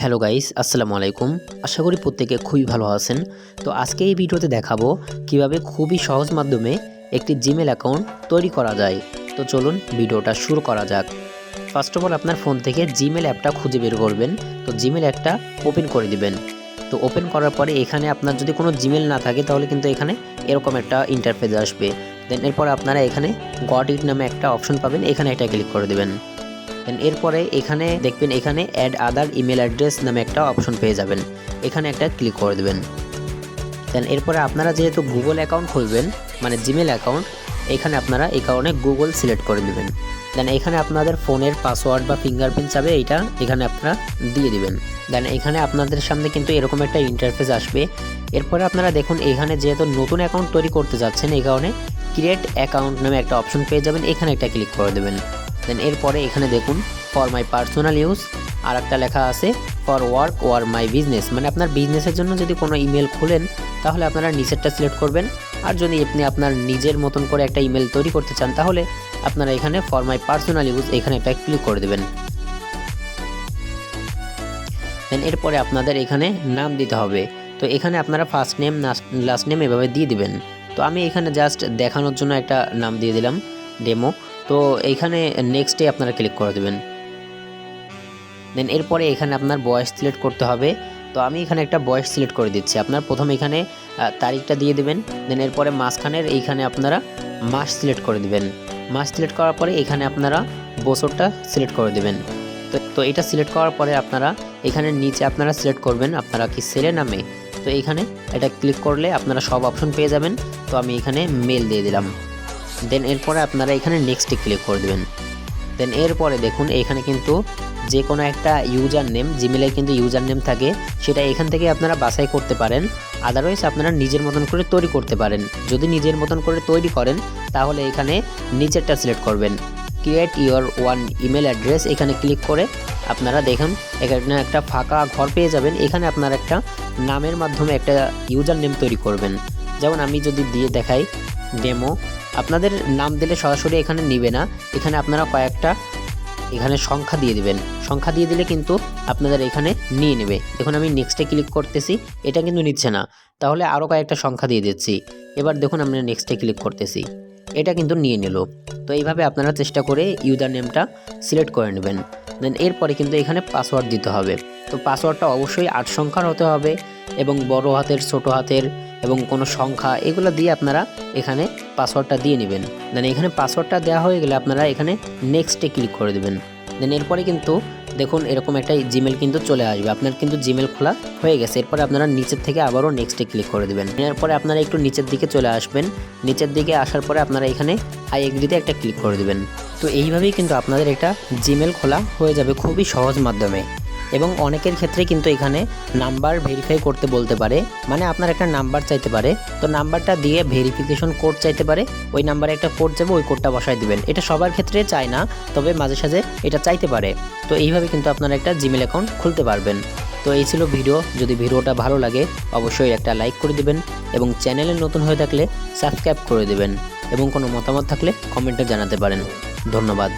Hello guys, আসসালামু আলাইকুম। আশা করি প্রত্যেকে খুবই ভালো আছেন। তো আজকে এই ভিডিওতে দেখাবো কিভাবে খুবই সহজ মাধ্যমে একটি জিমেল অ্যাকাউন্ট তৈরি করা যায়। তো চলুন ভিডিওটা শুরু করা যাক। ফার্স্ট অফ অল আপনার ফোন থেকে জিমেল অ্যাপটা খুঁজে বের করবেন। তো জিমেল অ্যাপটা ওপেন করে দিবেন। তো ওপেন করার পরে এখানে আপনার যদি কোনো জিমেল না থাকে তাহলে কিন্তু এখানে এরকম একটা ইন্টারফেস আসবে। দেন এরপর আপনারা এখানে গট ইট নামে একটা অপশন পাবেন, এখানে এটা ক্লিক করে দেবেন। দেন এরপরে এখানে দেখবেন এখানে অ্যাড আদার ইমেল অ্যাড্রেস নামে একটা অপশন পেয়ে যাবেন, এখানে একটা ক্লিক করে দেবেন। দেন এরপরে আপনারা যেহেতু গুগল অ্যাকাউন্ট খুলবেন মানে জিমেল অ্যাকাউন্ট, এখানে আপনারা এই কারণে গুগল সিলেক্ট করে দেবেন। দেন এখানে আপনাদের ফোনের পাসওয়ার্ড বা ফিঙ্গারপ্রিন্ট চাবে, এইটা এখানে আপনারা দিয়ে দিবেন। দেন এখানে আপনাদের সামনে কিন্তু এরকম একটা ইন্টারফেস আসবে। এরপরে আপনারা দেখুন এখানে যেহেতু নতুন অ্যাকাউন্ট তৈরি করতে যাচ্ছেন এই কারণে ক্রিয়েট অ্যাকাউন্ট নামে একটা অপশন পেয়ে যাবেন, এখানে একটা ক্লিক করে দেবেন। দেন এরপরে এখানে দেখুন ফর মাই পার্সোনাল ইউজ আর একটা লেখা আছে for work or my business, মানে আপনার বিজনেসের জন্য যদি কোনো ইমেল খোলেন তাহলে আপনারা নিচেরটা সিলেক্ট করবেন। আর যদি আপনি আপনার নিজের মতন করে একটা ইমেল তৈরি করতে চান তাহলে আপনারা এখানে ফর মাই পার্সোনাল ইউজ এখানে একটা ক্লিক করে দেবেন। দেন এরপরে আপনাদের এখানে নাম দিতে হবে। তো এখানে আপনারা ফার্স্ট নেম লাস্ট নেম এভাবে দিয়ে দিবেন। তো আমি এখানে জাস্ট দেখানোর জন্য একটা নাম দিয়ে দিলাম ডেমো। তো এইখানে নেক্সটে আপনারা ক্লিক করে দেবেন। দেন এরপরে এখানে আপনার বয়স সিলেক্ট করতে হবে। তো আমি এখানে একটা বয়স সিলেক্ট করে দিচ্ছি। আপনার প্রথম এখানে তারিখটা দিয়ে দেবেন। দেন এরপরে মাঝখানের এইখানে আপনারা মাস সিলেক্ট করে দেবেন। মাস সিলেক্ট করার পরে এখানে আপনারা বছরটা সিলেক্ট করে দেবেন। তো এটা সিলেক্ট করার পরে আপনারা এখানে নিচে আপনারা সিলেক্ট করবেন আপনারা কি ছেলে না মেয়ে। তো এইখানে এটা ক্লিক করলে আপনারা সব অপশন পেয়ে যাবেন। তো আমি এখানে মেল দিয়ে দিলাম। দেন এরপরে আপনারা এখানে নেক্সটে ক্লিক করে দেবেন। দেন এরপরে দেখুন এখানে কিন্তু যে কোনো একটা ইউজার নেম, জিমেলে কিন্তু ইউজার নেম থাকে, সেটা এখান থেকে আপনারা বাছাই করতে পারেন। আদারওয়াইজ আপনারা নিজের মতন করে তৈরি করতে পারেন। যদি নিজের মতন করে তৈরি করেন তাহলে এখানে নিচেরটা সিলেক্ট করবেন create your one email address, এখানে ক্লিক করে আপনারা দেখুন এখানে একটা ফাঁকা ঘর পেয়ে যাবেন। এখানে আপনারা একটা নামের মাধ্যমে একটা ইউজার নেম তৈরি করবেন। যেমন আমি যদি দিয়ে দেখাই ডেমো, আপনাদের নাম দিলে সরাসরি এখানে নিবে না, এখানে আপনারা কয়েকটা এখানে সংখ্যা দিয়ে দিবেন। সংখ্যা দিয়ে দিলে কিন্তু আপনাদের এখানে নিয়ে নেবে। দেখুন আমি নেক্সটে ক্লিক করতেছি, এটা কিন্তু নিচ্ছে না, তাহলে আরও কয়েকটা সংখ্যা দিয়ে দিচ্ছি। এবার দেখুন আমরা নেক্সটে ক্লিক করতেছি, এটা কিন্তু নিয়ে নিল। তো এইভাবে আপনারা চেষ্টা করে ইউজার নেমটা সিলেক্ট করে নেবেন। দেন এরপরে কিন্তু এখানে পাসওয়ার্ড দিতে হবে। তো পাসওয়ার্ডটা অবশ্যই 8 সংখ্যার হতে হবে এবং বড় হাতের ছোট হাতের এবং কোনো সংখ্যা এগুলো দিয়ে আপনারা এখানে পাসওয়ার্ডটা দিয়ে নেবেন। দেন এখানে পাসওয়ার্ডটা দেওয়া হয়ে গেলে আপনারা এখানে নেক্সটে ক্লিক করে দেবেন। দেন এরপরে কিন্তু দেখুন এরকম একটা জিমেল কিন্তু চলে আসবে, আপনার কিন্তু জিমেল খোলা হয়ে গেছে। এরপরে আপনারা নিচের থেকে আবারও নেক্সটে ক্লিক করে দেবেন। এরপরে আপনারা একটু নিচের দিকে চলে আসবেন। নিচের দিকে আসার পরে আপনারা এখানে আই এগ্রিতে একটা ক্লিক করে দেবেন। তো এইভাবেই কিন্তু আপনাদের একটা জিমেল খোলা হয়ে যাবে খুবই সহজ মাধ্যমে। এবং অনেকের ক্ষেত্রে কিন্তু এখানে নাম্বার ভেরিফাই করতে বলতে পারে, মানে আপনার একটা নাম্বার চাইতে পারে। তো নাম্বারটা দিয়ে ভেরিফিকেশন কোড চাইতে পারে, ওই নাম্বারে একটা কোড যাবে, ওই কোডটা বসায় দিবেন। এটা সবার ক্ষেত্রে চায় না, তবে মাঝে সাঝে এটা চাইতে পারে। তো এইভাবে কিন্তু আপনারা একটা জিমেল অ্যাকাউন্ট খুলতে পারবেন। তো এই ছিল ভিডিও। যদি ভিডিওটা ভালো লাগে অবশ্যই একটা লাইক করে দিবেন এবং চ্যানেলে নতুন হয়ে থাকলে সাবস্ক্রাইব করে দেবেন এবং কোনো মতামত থাকলে কমেন্টে জানাতে পারেন। ধন্যবাদ।